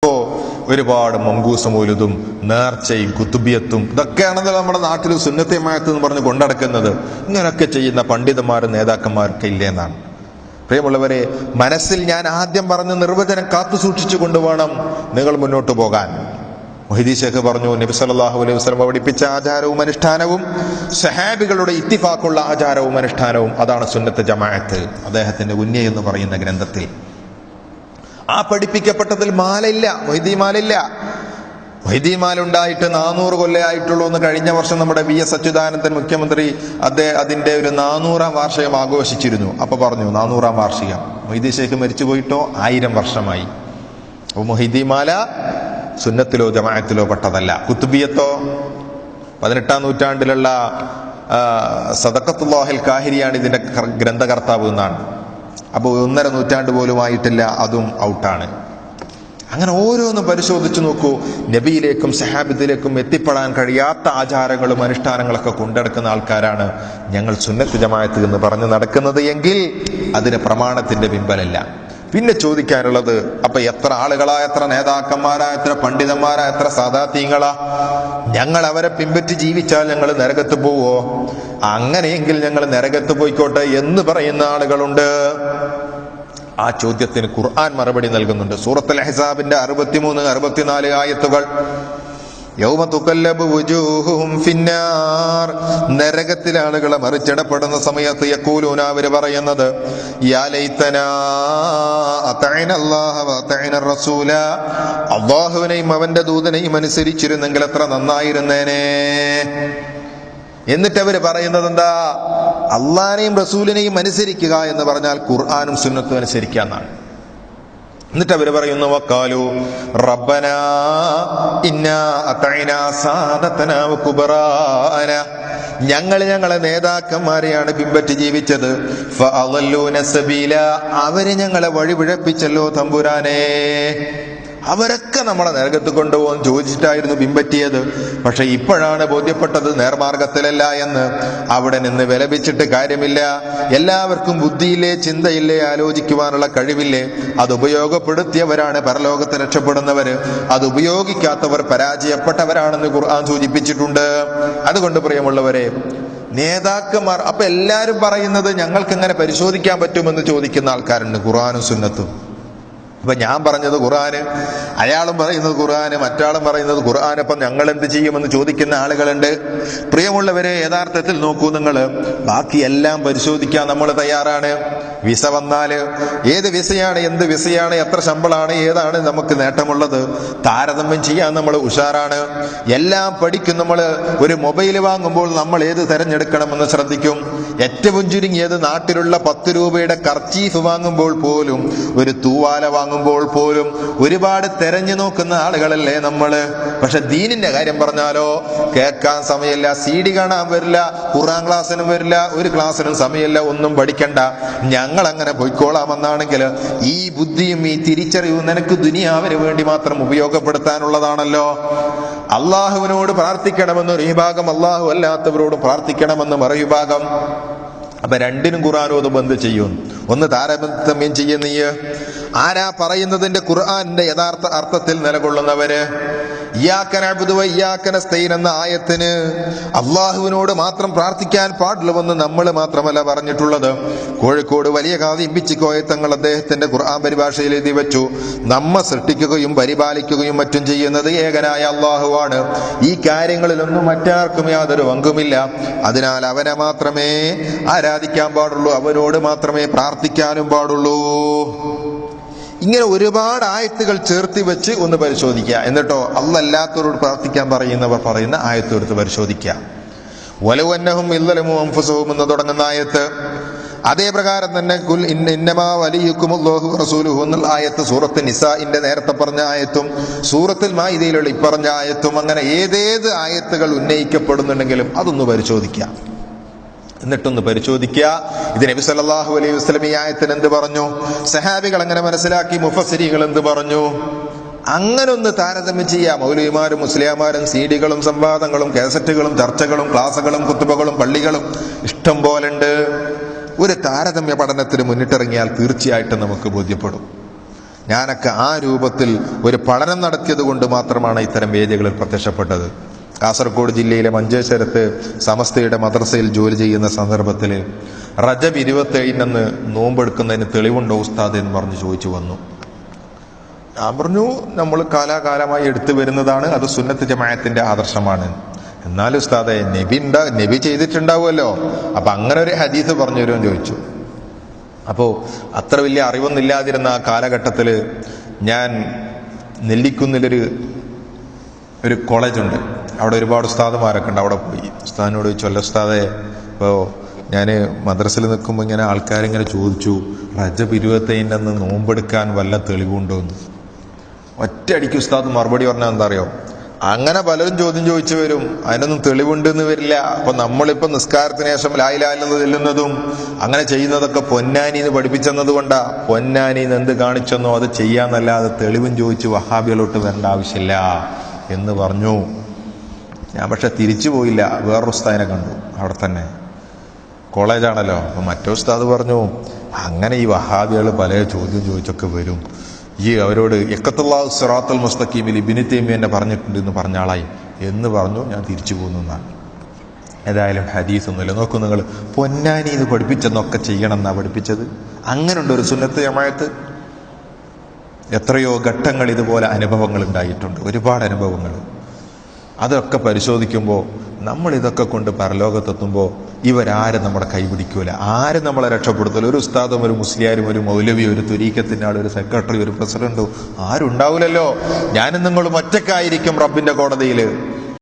ഒരുപാട് മങ്കൂസ് മൗലിദും നേർച്ചയും കുത്തുബിയത്തും ഇതൊക്കെയാണല്ലോ നമ്മുടെ നാട്ടിൽ സുന്നത്തെ ജമാഅത്ത് എന്ന് പറഞ്ഞ് കൊണ്ടടക്കുന്നത്. ഇങ്ങനെയൊക്കെ ചെയ്യുന്ന പണ്ഡിതന്മാരും നേതാക്കന്മാരൊക്കെ ഇല്ലേ എന്നാണ്. പ്രിയമുള്ളവരെ, മനസ്സിൽ ഞാൻ ആദ്യം പറഞ്ഞ നിർവചനം കാത്തു സൂക്ഷിച്ചു കൊണ്ടുവേണം നിങ്ങൾ മുന്നോട്ട് പോകാൻ. മുഹീദ്ദീൻ ശൈഖ് പറഞ്ഞു, നബി സല്ലല്ലാഹു അലൈഹി വസല്ലം പഠിപ്പിച്ച ആചാരവും അനുഷ്ഠാനവും സഹാബികളുടെ ഇത്തിഫാഖുള്ള ആചാരവും അനുഷ്ഠാനവും അതാണ് സുന്നത്ത് ജമാഅത്ത്. അദ്ദേഹത്തിന്റെ ഉന്യ എന്ന് പറയുന്ന ഗ്രന്ഥത്തിൽ ആ പഠിപ്പിക്കപ്പെട്ടതിൽ മാലയില്ല, മൊഹീദ്ദീൻ മാലയില്ല. മൊഹീദ്ദീൻ മാല ഉണ്ടായിട്ട് 400 കൊല്ലമായിട്ടുള്ളൂ എന്ന് കഴിഞ്ഞ വർഷം നമ്മുടെ VS അച്യുതാനന്ദൻ മുഖ്യമന്ത്രി അതിന്റെ ഒരു 400-ാം വാർഷികം ആഘോഷിച്ചിരുന്നു. അപ്പൊ പറഞ്ഞു 400-ാം വാർഷികം. മുഹീദ്ദീൻ ശൈഖ് മരിച്ചു പോയിട്ടോ 1000 വർഷമായി. അപ്പൊ മുഹീദ്ദീൻ മാല സുന്നത്തിലോ ജമാഅത്തിലോ പെട്ടതല്ല. കുത്തുബിയത്തോ 18-ാം നൂറ്റാണ്ടിലുള്ള സദഖത്തുല്ലാഹിൽ കാഹിരിയാണ് ഇതിന്റെ ഗ്രന്ഥകർത്താവ് എന്നാണ്. അപ്പോൾ 1.5 നൂറ്റാണ്ട് പോലും ആയിട്ടില്ല, അതും ഔട്ടാണ്. അങ്ങനെ ഓരോന്നും പരിശോധിച്ചു നോക്കൂ. നബിയിലേക്കും സഹാബത്തിലേക്കും എത്തിപ്പെടാൻ കഴിയാത്ത ആചാരങ്ങളും അനുഷ്ഠാനങ്ങളൊക്കെ കൊണ്ടെടുക്കുന്ന ആൾക്കാരാണ് ഞങ്ങൾ സുന്നത്ത് ജമാഅത്ത് എന്ന് പറഞ്ഞു നടക്കുന്നത് എങ്കിൽ അതിന് പ്രമാണത്തിന്റെ പിൻബലമില്ല. പിന്നെ ചോദിക്കാനുള്ളത്, അപ്പൊ എത്ര ആളുകളാ, എത്ര നേതാക്കന്മാരാ, എത്ര പണ്ഡിതന്മാരാ, എത്ര സാദാത്യങ്ങളാ, ഞങ്ങൾ അവരെ പിൻപറ്റി ജീവിച്ചാൽ ഞങ്ങൾ നരകത്ത് പോവോ? അങ്ങനെയെങ്കിൽ ഞങ്ങൾ നരകത്ത് പോയിക്കോട്ടെ എന്ന് പറയുന്ന ആളുകളുണ്ട്. ആ ചോദ്യത്തിന് ഖുർആൻ മറുപടി നൽകുന്നുണ്ട്. സൂറത്തുൽ അഹ്സാബിന്റെ 63, 64 ആയത്തുകൾ. യൗമ തുകല്ലബു വുജൂഹുഹും ഫിന്നാർ, നരകത്തിലെ ആളുകളെ മറിച്ചിടപ്പെടുന്ന സമയത്ത് യഖൂലൂന, അവർ പറയുന്നത്, യാ ലൈതനാ അതഅന അല്ലാഹ വ അതഅന റസൂല, അല്ലാഹുവിനെയും അവന്റെ ദൂതനെയും അനുസരിച്ചിരുന്നെങ്കിൽ എത്ര നന്നായിരുന്നേനെ. എന്നിട്ട് അവര് പറയുന്നത് എന്താ? അള്ളാനെയും റസൂലിനെയും അനുസരിക്കുക എന്ന് പറഞ്ഞാൽ ഖുർആനും സുന്നത്തും അനുസരിക്കുക എന്നാണ്. എന്നിട്ട് അവര് പറയുന്നു, വഖാലു റബ്ബനാ ഇന്നാ അതഅനാ സാദതനാ വകുബറാന, ഞങ്ങളെ നേതാക്കന്മാരെയാണ് പിൻപറ്റി ജീവിച്ചത്. ഫഅളല്ലൂന സബീല, അവര് ഞങ്ങളെ വഴിപിഴപ്പിച്ചല്ലോ തമ്പുരാനേ. അവരൊക്കെ നമ്മളെ നരകത്ത് കൊണ്ടുപോകാൻ ചോദിച്ചിട്ടായിരുന്നു പിൻപറ്റിയത്. പക്ഷെ ഇപ്പോഴാണ് ബോധ്യപ്പെട്ടത് നേർമാർഗത്തിലല്ല എന്ന്. അവിടെ നിന്ന് വിലപിച്ചിട്ട് കാര്യമില്ല. എല്ലാവർക്കും ബുദ്ധിയില്ലേ, ചിന്തയില്ലേ, ആലോചിക്കുവാനുള്ള കഴിവില്ലേ? അത് ഉപയോഗപ്പെടുത്തിയവരാണ് പരലോകത്ത് രക്ഷപ്പെടുന്നവര്. അത് ഉപയോഗിക്കാത്തവർ പരാജയപ്പെട്ടവരാണെന്ന് ഖുർആൻ സൂചിപ്പിച്ചിട്ടുണ്ട്. അതുകൊണ്ട് പ്രിയമുള്ളവരെ, നേതാക്കന്മാർ അപ്പൊ എല്ലാരും പറയുന്നത് ഞങ്ങൾക്ക് എങ്ങനെ പരിശോധിക്കാൻ പറ്റുമെന്ന് ചോദിക്കുന്ന ആൾക്കാരുണ്ട് ഖുർആനും സുന്നത്തും. അപ്പൊ ഞാൻ പറഞ്ഞത് ഖുർആന്, അയാളും പറയുന്നത് ഖുർആന്, മറ്റാളും പറയുന്നത് ഖുർആന്. അപ്പം ഞങ്ങൾ എന്ത് ചെയ്യുമെന്ന് ചോദിക്കുന്ന ആളുകളുണ്ട്. പ്രിയമുള്ളവരെ, യഥാർത്ഥത്തിൽ നോക്കൂ നിങ്ങൾ, ബാക്കിയെല്ലാം പരിശോധിക്കാൻ നമ്മൾ തയ്യാറാണ്. വിസ വന്നാല് ഏത് വിസയാണ്, എന്ത് വിസയാണ്, എത്ര ശമ്പളമാണ്, ഏതാണ് നമുക്ക് നേട്ടമുള്ളത്, താരതമ്യം ചെയ്യാൻ നമ്മൾ ഉഷാറാണ്. എല്ലാം പഠിക്കും. നമ്മൾ ഒരു മൊബൈൽ വാങ്ങുമ്പോൾ നമ്മൾ ഏത് തെരഞ്ഞെടുക്കണമെന്ന് ശ്രദ്ധിക്കും. ഏറ്റവും ചുരുങ്ങിയത് നാട്ടിലുള്ള 10 രൂപയുടെ കർച്ചീഫ് വാങ്ങുമ്പോൾ പോലും, ഒരു തൂവാല വാങ്ങുമ്പോൾ പോലും ഒരുപാട് തെരഞ്ഞു നോക്കുന്ന ആളുകളല്ലേ നമ്മള്. പക്ഷെ ദീനിന്റെ കാര്യം പറഞ്ഞാലോ, കേൾക്കാൻ സമയമില്ല, CD കാണാൻ വരില്ല, ഖുർആൻ ക്ലാസ്സിനും വരില്ല, ഒരു ക്ലാസ്സിനും സമയമില്ല, ഒന്നും പഠിക്കണ്ട, ഞങ്ങൾ അങ്ങനെ പൊയ്ക്കോളാമെന്നാണെങ്കിൽ ഈ ബുദ്ധിയും ഈ തിരിച്ചറിവും നിനക്ക് ദുനിയാവിന് വേണ്ടി മാത്രം ഉപയോഗപ്പെടുത്താനുള്ളതാണല്ലോ. അള്ളാഹുവിനോട് പ്രാർത്ഥിക്കണമെന്നൊരു വിഭാഗം, അള്ളാഹു അല്ലാത്തവരോട് പ്രാർത്ഥിക്കണമെന്ന് മറുവിഭാഗം. അപ്പൊ രണ്ടിനും ഖുർആനോതും എന്ത് ചെയ്യും? ഒന്ന് താരതമ്യം ചെയ്യുന്ന നീ ആരാ പറയുന്നതിന്റെ ഖുർആന്റെ യഥാർത്ഥ അർത്ഥത്തിൽ നിലകൊള്ളുന്നവര്? ഇയ്യാക നഅ്ബുദു വ ഇയ്യാക നസ്തഈൻ എന്ന ആയത്തിന് അള്ളാഹുവിനോട് മാത്രം പ്രാർത്ഥിക്കാൻ പാടുള്ളൂവെന്ന് നമ്മൾ മാത്രമല്ല പറഞ്ഞിട്ടുള്ളത്. കോഴിക്കോട് വലിയ ഖാദി ഇമ്പിച്ചിക്കോയ തങ്ങൾ അദ്ദേഹത്തിന്റെ ഖുർആൻ പരിഭാഷയിൽ എഴുതി വെച്ചു, നമ്മെ സൃഷ്ടിക്കുകയും പരിപാലിക്കുകയും മറ്റും ചെയ്യുന്നത് ഏകനായ അള്ളാഹുവാണ്. ഈ കാര്യങ്ങളിലൊന്നും മറ്റാർക്കും യാതൊരു പങ്കുമില്ല. അതിനാൽ അവനെ മാത്രമേ ആരാധിക്കാൻ പാടുള്ളൂ, അവനോട് മാത്രമേ പ്രാർത്ഥിക്കാനും പാടുള്ളൂ. ഇങ്ങനെ ഒരുപാട് ആയത്തുകൾ ചേർത്തി വെച്ച് ഒന്ന് പരിശോധിക്കുക. എന്നിട്ടോ അല്ലാത്തവരോട് പ്രാർത്ഥിക്കാൻ പറയുന്നവർ പറയുന്ന ആയത്തെടുത്ത് പരിശോധിക്കുക. വലൗ അന്നഹും ഇദ്ലമു അൻഫുസഹും എന്ന് തുടങ്ങുന്ന ആയത്ത്, അതേ പ്രകാരം തന്നെ കുൽ ഇന്നമാ വലിയുക്കുമുല്ലാഹു റസൂലുഹു എന്നുള്ള ആയത്ത് സൂറത്തുൽ നിസാഇന്റെ നേരത്തെ പറഞ്ഞ ആയത്തും സൂറത്തുൽ മാഇദയിലുള്ള ഇപ്പറഞ്ഞ ആയത്തും, അങ്ങനെ ഏതേത് ആയത്തുകൾ ഉന്നയിക്കപ്പെടുന്നുണ്ടെങ്കിലും അതൊന്ന് പരിശോധിക്കുക. എന്നിട്ടൊന്ന് പരിശോധിക്കുക, ഇത് നബി സല്ലല്ലാഹു അലൈഹി വസല്ലം ഈ ആയത്തിന് എന്ത് പറഞ്ഞു, സഹാബികൾ അങ്ങനെ മനസ്സിലാക്കി, മുഫസ്സിരീകൾ എന്ത് പറഞ്ഞു, അങ്ങനെ ഒന്ന് താരതമ്യം ചെയ്യാം. മൗലവിമാരും മുസ്ലിയാമാരും CD-കളും സംവാദങ്ങളും കാസറ്റുകളും ചർച്ചകളും ക്ലാസുകളും കുത്തുബകളും പള്ളികളും ഇഷ്ടം പോലുണ്ട്. ഒരു താരതമ്യ പഠനത്തിന് മുന്നിട്ടിറങ്ങിയാൽ തീർച്ചയായിട്ടും നമുക്ക് ബോധ്യപ്പെടും. ഞാനൊക്കെ ആ രൂപത്തിൽ ഒരു പഠനം നടത്തിയത് കൊണ്ട് മാത്രമാണ് ഇത്തരം വേദികളിൽ പ്രത്യക്ഷപ്പെട്ടത്. കാസർഗോഡ് ജില്ലയിലെ മഞ്ചേശ്വരത്ത് സമസ്തയുടെ മദ്രസയിൽ ജോലി ചെയ്യുന്ന സന്ദർഭത്തിൽ റജബ് 27 നോമ്പെടുക്കുന്നതിന് തെളിവുണ്ടോ ഉസ്താദ് എന്ന് പറഞ്ഞ് ചോദിച്ചു വന്നു. ഞാൻ പറഞ്ഞു, നമ്മൾ കാലാകാലമായി എടുത്തു വരുന്നതാണ്, അത് സുന്നത്ത് ജമാഅത്തിന്റെ ആദർശമാണ്. എന്നാലും ഉസ്താദെ, നബി ചെയ്തിട്ടുണ്ടാവുമല്ലോ, അപ്പൊ അങ്ങനെ ഒരു ഹദീസ് പറഞ്ഞു തരുമെന്ന് ചോദിച്ചു. അപ്പോൾ അത്ര വലിയ അറിവൊന്നുമില്ലാതിരുന്ന ആ കാലഘട്ടത്തിൽ ഞാൻ നെല്ലിക്കുന്നിലൊരു കോളേജുണ്ട്, അവിടെ ഒരുപാട് ഉസ്താദുമാരൊക്കെ ഉണ്ട്. അവിടെ പോയി ഉസ്താദിനോട് ചോദിച്ചു, അല്ല ഉസ്താദെ, ഇപ്പോൾ ഞാൻ മദ്രസയിൽ നിൽക്കുമ്പോൾ ഇങ്ങനെ ആൾക്കാരിങ്ങനെ ചോദിച്ചു, റജബ് 25 നോമ്പെടുക്കാൻ വല്ല തെളിവുണ്ടോ എന്ന്. ഒറ്റയടിക്ക് ഉസ്താദ് മറുപടി പറഞ്ഞാൽ എന്താ അറിയോ, അങ്ങനെ പലരും ചോദ്യം ചോദിച്ചു വരും, അതിനൊന്നും തെളിവുണ്ടെന്ന് വരില്ല. അപ്പൊ നമ്മളിപ്പോ നിസ്കാരത്തിന് ശേഷം ലാ ഇലാഹ ഇല്ലല്ലാഹ് ചെല്ലുന്നതും അങ്ങനെ ചെയ്യുന്നതൊക്കെ പൊന്നാനിന്ന് പഠിപ്പിച്ചെന്നത് കൊണ്ടാ. പൊന്നാനിന്ന് എന്ത് കാണിച്ചെന്നോ അത് ചെയ്യാന്നല്ലാതെ തെളിവും ചോദിച്ച് വഹാബികളോട്ട് വരേണ്ട ആവശ്യമില്ല എന്ന് പറഞ്ഞു. ഞാൻ പക്ഷെ തിരിച്ചു പോയില്ല, വേറൊരു ഉസ്താദിനെ കണ്ടു അവിടെ തന്നെ, കോളേജാണല്ലോ. അപ്പൊ മറ്റേ ഉസ്താദ് പറഞ്ഞു, അങ്ങനെ ഈ വഹാബികൾ പല ചോദ്യം ചോദിച്ചൊക്കെ വരും, ഈ അവരോട് യഖ്തുല്ലാഹു സിറാത്തുൽ മുസ്തഖീമിൽ ഇബ്നു തൈമിയ്യ എന്നെ പറഞ്ഞിട്ടുണ്ട് എന്ന് പറഞ്ഞാളായി എന്ന് പറഞ്ഞു. ഞാൻ തിരിച്ചു പോകുന്നതാണ്. ഏതായാലും ഹദീസ് ഒന്നുമില്ല. നോക്കൂ നിങ്ങൾ, പൊന്നാനി ഇത് പഠിപ്പിച്ചെന്നൊക്കെ ചെയ്യണം എന്നാ പഠിപ്പിച്ചത്. അങ്ങനെയുണ്ട് ഒരു സുന്നത്ത് ജമാഅത്ത്. എത്രയോ ഘട്ടങ്ങൾ ഇതുപോലെ അനുഭവങ്ങൾ ഉണ്ടായിട്ടുണ്ട്, ഒരുപാട് അനുഭവങ്ങൾ. അതൊക്കെ പരിശോധിക്കുമ്പോൾ നമ്മൾ ഇതൊക്കെ കൊണ്ട് പരലോകത്തെത്തുമ്പോൾ ഇവരാരും നമ്മുടെ കൈപിടിക്കൂല, ആരും നമ്മളെ രക്ഷപ്പെടുത്തില്ല. ഒരു ഉസ്താദും ഒരു മുസ്ലിയാരും ഒരു മൗലവിയും ഒരു തുരീക്കത്തിൻ്റെ ആൾ, ഒരു സെക്രട്ടറി, ഒരു പ്രസിഡന്റും ആരും ഉണ്ടാവില്ലല്ലോ. ഞാനും നിങ്ങളും ഒറ്റക്കായിരിക്കും റബ്ബിന്റെ കോടതിയിൽ.